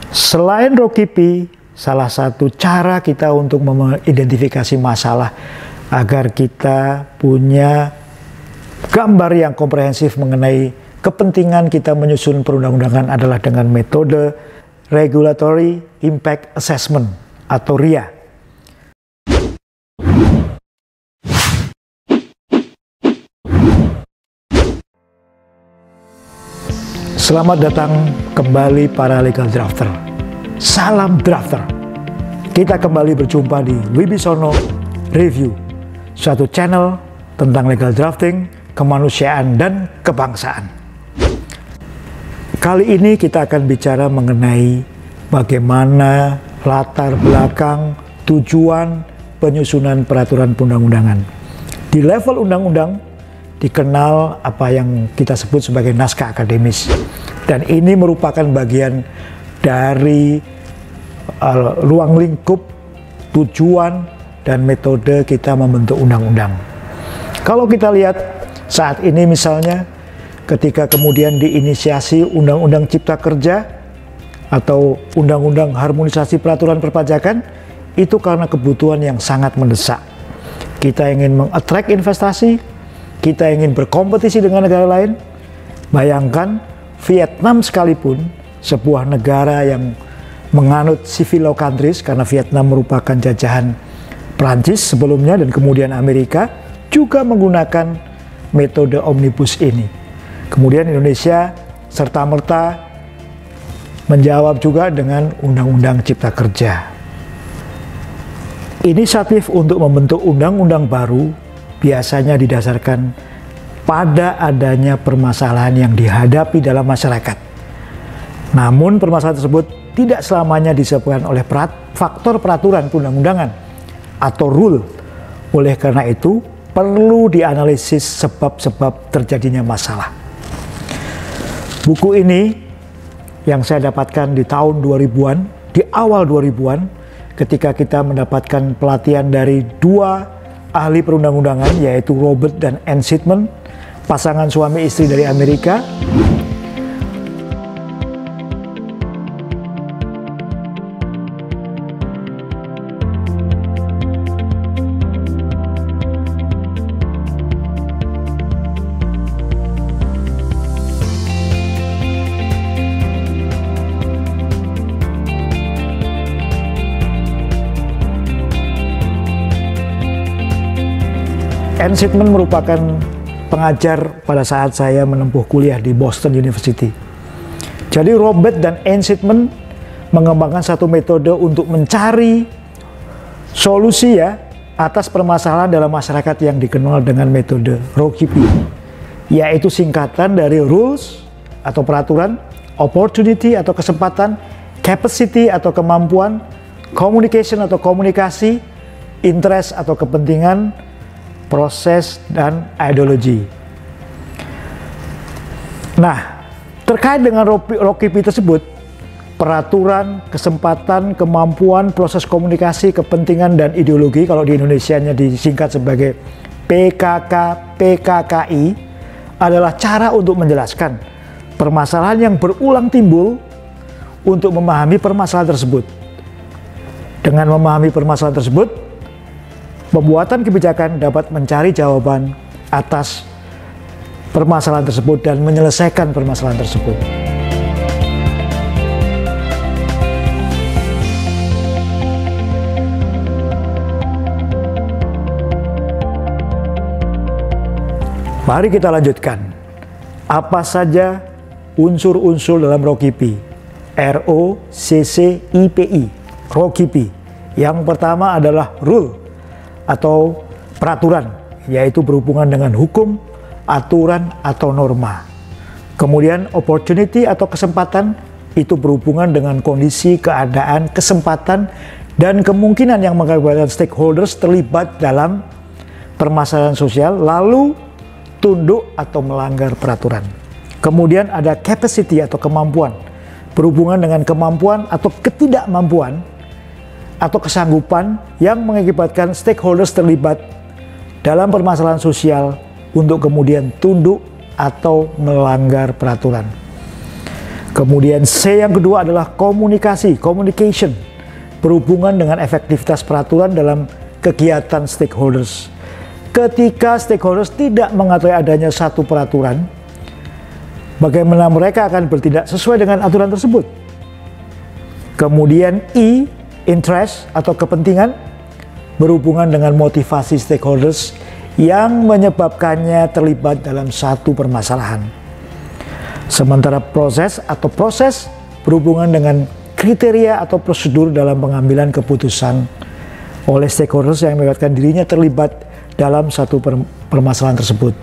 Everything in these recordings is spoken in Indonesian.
Selain Rokipi, salah satu cara kita untuk mengidentifikasi masalah agar kita punya gambar yang komprehensif mengenai kepentingan kita menyusun perundang-undangan adalah dengan metode Regulatory Impact Assessment atau RIA. Selamat datang kembali para legal drafter. Salam drafter. Kita kembali berjumpa di Wibisono Review, suatu channel tentang legal drafting, kemanusiaan, dan kebangsaan. Kali ini kita akan bicara mengenai bagaimana latar belakang tujuan penyusunan peraturan perundang-undangan. Di level undang-undang dikenal apa yang kita sebut sebagai naskah akademis, dan ini merupakan bagian dari ruang lingkup tujuan dan metode kita membentuk undang-undang. Kalau kita lihat saat ini misalnya ketika kemudian diinisiasi Undang-Undang Cipta Kerja atau Undang-Undang Harmonisasi Peraturan Perpajakan, itu karena kebutuhan yang sangat mendesak. Kita ingin meng-attract investasi, kita ingin berkompetisi dengan negara lain. Bayangkan Vietnam sekalipun, sebuah negara yang menganut civil law countries, karena Vietnam merupakan jajahan Prancis sebelumnya dan kemudian Amerika, juga menggunakan metode omnibus ini. Kemudian Indonesia serta-merta menjawab juga dengan Undang-Undang Cipta Kerja. Inisiatif untuk membentuk undang-undang baru biasanya didasarkan pada adanya permasalahan yang dihadapi dalam masyarakat. Namun permasalahan tersebut tidak selamanya disebabkan oleh faktor peraturan perundang-undangan atau rule. Oleh karena itu perlu dianalisis sebab-sebab terjadinya masalah. Buku ini yang saya dapatkan di tahun 2000-an, di awal 2000-an, ketika kita mendapatkan pelatihan dari dua ahli perundang-undangan, yaitu Robert dan Ann Sitman, pasangan suami istri dari Amerika. Ann Sitman merupakan pengajar pada saat saya menempuh kuliah di Boston University. Jadi Robert dan Ann Sitman mengembangkan satu metode untuk mencari solusi atas permasalahan dalam masyarakat yang dikenal dengan metode Rokipi, yaitu singkatan dari rules atau peraturan, opportunity atau kesempatan, capacity atau kemampuan, communication atau komunikasi, interest atau kepentingan, proses, dan ideologi. Nah, terkait dengan Rokipi tersebut, peraturan, kesempatan, kemampuan, proses komunikasi, kepentingan, dan ideologi, kalau di Indonesianya disingkat sebagai PKK, PKKI, adalah cara untuk menjelaskan permasalahan yang berulang timbul untuk memahami permasalahan tersebut. Dengan memahami permasalahan tersebut, pembuatan kebijakan dapat mencari jawaban atas permasalahan tersebut dan menyelesaikan permasalahan tersebut. Mari kita lanjutkan. Apa saja unsur-unsur dalam Rokipi? ROCCIPI, Rokipi. Yang pertama adalah rule atau peraturan, yaitu berhubungan dengan hukum, aturan, atau norma. Kemudian opportunity atau kesempatan, itu berhubungan dengan kondisi, keadaan, kesempatan, dan kemungkinan yang mengakibatkan stakeholders terlibat dalam permasalahan sosial, lalu tunduk atau melanggar peraturan. Kemudian ada capacity atau kemampuan, berhubungan dengan kemampuan atau ketidakmampuan atau kesanggupan yang mengakibatkan stakeholders terlibat dalam permasalahan sosial untuk kemudian tunduk atau melanggar peraturan. Kemudian C yang kedua adalah komunikasi, communication, berhubungan dengan efektivitas peraturan dalam kegiatan stakeholders. Ketika stakeholders tidak mengetahui adanya satu peraturan, bagaimana mereka akan bertindak sesuai dengan aturan tersebut. Kemudian I, interest atau kepentingan, berhubungan dengan motivasi stakeholders yang menyebabkannya terlibat dalam satu permasalahan. Sementara proses berhubungan dengan kriteria atau prosedur dalam pengambilan keputusan oleh stakeholders yang melibatkan dirinya terlibat dalam satu permasalahan tersebut.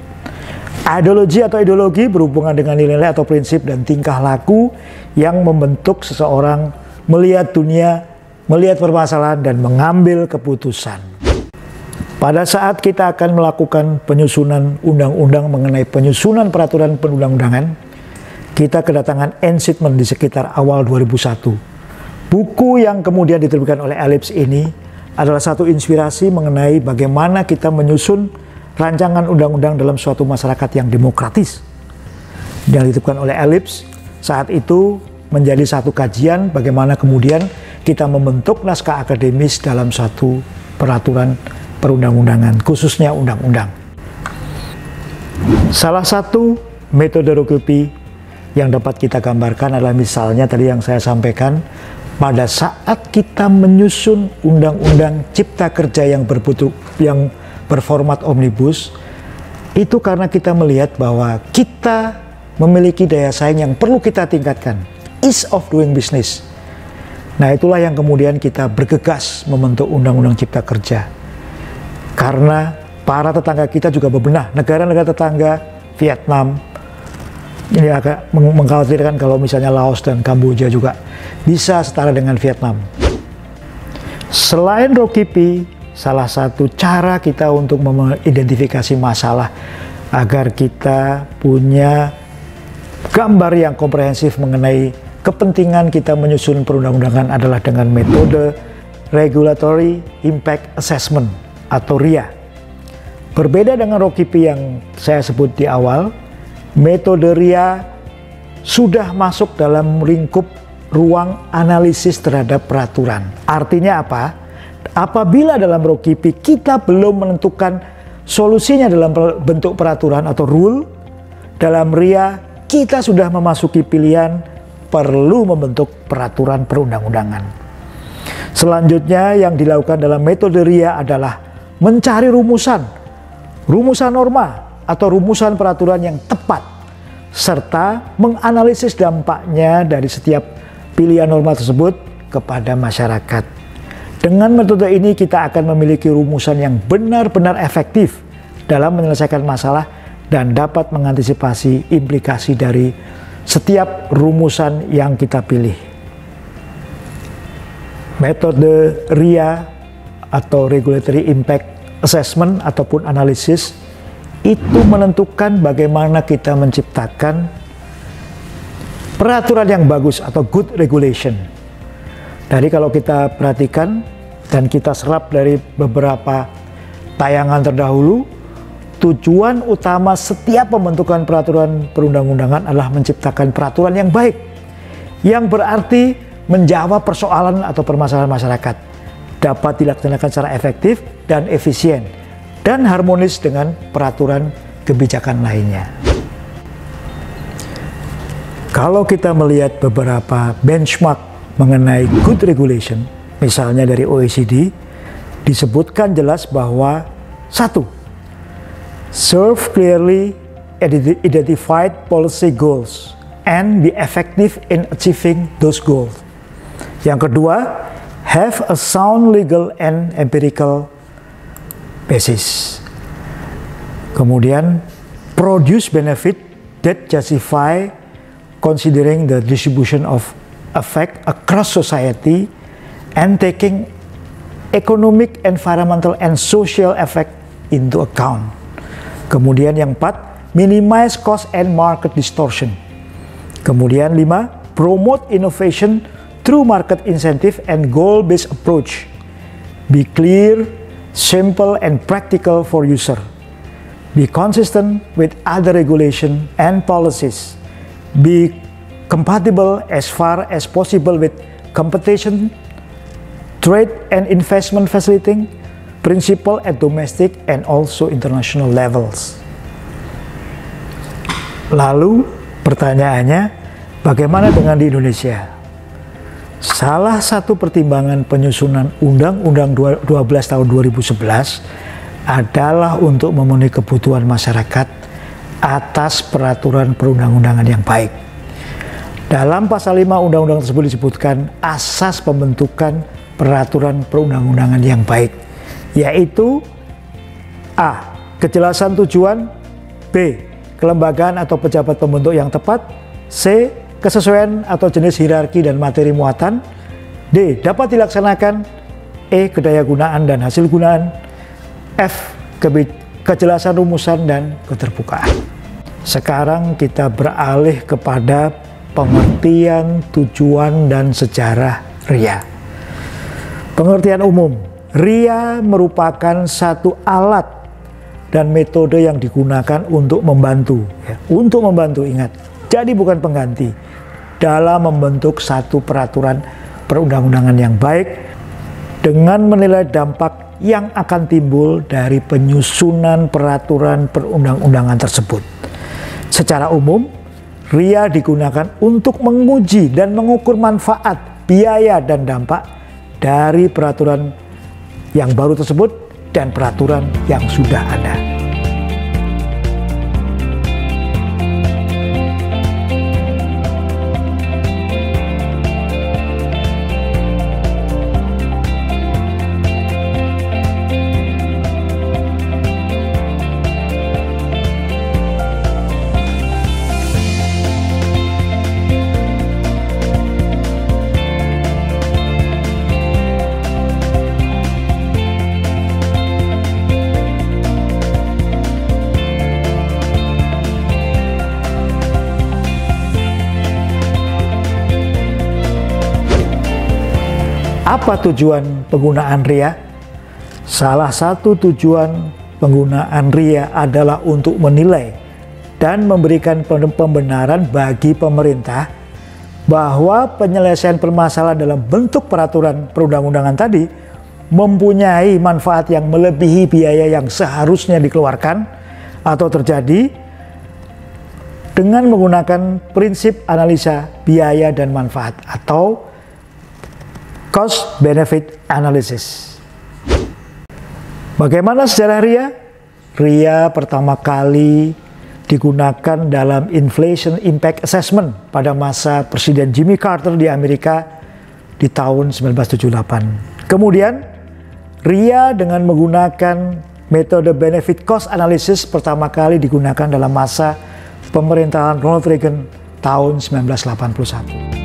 Ideologi berhubungan dengan nilai-nilai atau prinsip dan tingkah laku yang membentuk seseorang melihat dunia, melihat permasalahan, dan mengambil keputusan. Pada saat kita akan melakukan penyusunan undang-undang mengenai penyusunan peraturan perundang-undangan, kita kedatangan Enshitman di sekitar awal 2001. Buku yang kemudian diterbitkan oleh Ellipse ini adalah satu inspirasi mengenai bagaimana kita menyusun rancangan undang-undang dalam suatu masyarakat yang demokratis. Yang diterbitkan oleh Ellipse saat itu menjadi satu kajian bagaimana kemudian kita membentuk naskah akademis dalam satu peraturan perundang-undangan, khususnya undang-undang. Salah satu metode Rokippi yang dapat kita gambarkan adalah misalnya tadi yang saya sampaikan, pada saat kita menyusun undang-undang cipta kerja yang berformat omnibus, itu karena kita melihat bahwa kita memiliki daya saing yang perlu kita tingkatkan, ease of doing business. Nah, itulah yang kemudian kita bergegas membentuk undang-undang cipta kerja. Karena para tetangga kita juga bebenah, negara-negara tetangga Vietnam, ini agak mengkhawatirkan kalau misalnya Laos dan Kamboja juga bisa setara dengan Vietnam. Selain Rokippi, salah satu cara kita untuk mengidentifikasi masalah agar kita punya gambar yang komprehensif mengenai kepentingan kita menyusun perundang-undangan adalah dengan metode Regulatory Impact Assessment atau RIA. Berbeda dengan Rokippi yang saya sebut di awal, metode RIA sudah masuk dalam lingkup ruang analisis terhadap peraturan. Artinya apa? Apabila dalam Rokippi kita belum menentukan solusinya dalam bentuk peraturan atau rule, dalam RIA kita sudah memasuki pilihan perlu membentuk peraturan perundang-undangan. Selanjutnya yang dilakukan dalam metode RIA adalah mencari rumusan norma atau rumusan peraturan yang tepat, serta menganalisis dampaknya dari setiap pilihan norma tersebut kepada masyarakat. Dengan metode ini kita akan memiliki rumusan yang benar-benar efektif dalam menyelesaikan masalah dan dapat mengantisipasi implikasi dari setiap rumusan yang kita pilih. Metode RIA atau Regulatory Impact Assessment ataupun analisis itu menentukan bagaimana kita menciptakan peraturan yang bagus atau good regulation. Jadi kalau kita perhatikan dan kita serap dari beberapa tayangan terdahulu, tujuan utama setiap pembentukan peraturan perundang-undangan adalah menciptakan peraturan yang baik, yang berarti menjawab persoalan atau permasalahan masyarakat, dapat dilaksanakan secara efektif dan efisien, dan harmonis dengan peraturan kebijakan lainnya. Kalau kita melihat beberapa benchmark mengenai good regulation, misalnya dari OECD, disebutkan jelas bahwa 1. Serve clearly identified policy goals and be effective in achieving those goals. Yang kedua, have a sound legal and empirical basis. Kemudian, produce benefit that justify considering the distribution of effect across society and taking economic, environmental, and social effect into account. Kemudian yang 4, minimize cost and market distortion. Kemudian 5, promote innovation through market incentive and goal-based approach. Be clear, simple, and practical for user. Be consistent with other regulation and policies. Be compatible as far as possible with competition, trade and investment facilitating principle at domestic and also international levels. Lalu pertanyaannya, bagaimana dengan di Indonesia? Salah satu pertimbangan penyusunan Undang-Undang 12 tahun 2011 adalah untuk memenuhi kebutuhan masyarakat atas peraturan perundang-undangan yang baik. Dalam pasal 5 undang-undang tersebut disebutkan asas pembentukan peraturan perundang-undangan yang baik, yaitu A. Kejelasan tujuan, B. Kelembagaan atau pejabat pembentuk yang tepat, C. Kesesuaian atau jenis hierarki dan materi muatan, D. Dapat dilaksanakan, E. Kedayagunaan dan hasil gunaan, F. Kejelasan rumusan dan keterbukaan. Sekarang kita beralih kepada pengertian, tujuan, dan sejarah RIA. Pengertian umum, RIA merupakan satu alat dan metode yang digunakan untuk membantu, untuk membantu, ingat, jadi bukan pengganti, dalam membentuk satu peraturan perundang-undangan yang baik dengan menilai dampak yang akan timbul dari penyusunan peraturan perundang-undangan tersebut. Secara umum, RIA digunakan untuk menguji dan mengukur manfaat, biaya, dan dampak dari peraturan yang baru tersebut dan peraturan yang sudah ada. Apa tujuan penggunaan RIA? Salah satu tujuan penggunaan RIA adalah untuk menilai dan memberikan pembenaran bagi pemerintah bahwa penyelesaian permasalahan dalam bentuk peraturan perundang-undangan tadi mempunyai manfaat yang melebihi biaya yang seharusnya dikeluarkan atau terjadi dengan menggunakan prinsip analisa biaya dan manfaat atau cost benefit analysis. Bagaimana sejarah RIA? RIA pertama kali digunakan dalam Inflation Impact Assessment pada masa Presiden Jimmy Carter di Amerika di tahun 1978. Kemudian RIA dengan menggunakan metode benefit cost analysis pertama kali digunakan dalam masa pemerintahan Ronald Reagan tahun 1981.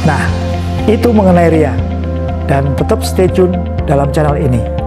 Nah, itu mengenai RIA. Dan tetap stay tune dalam channel ini.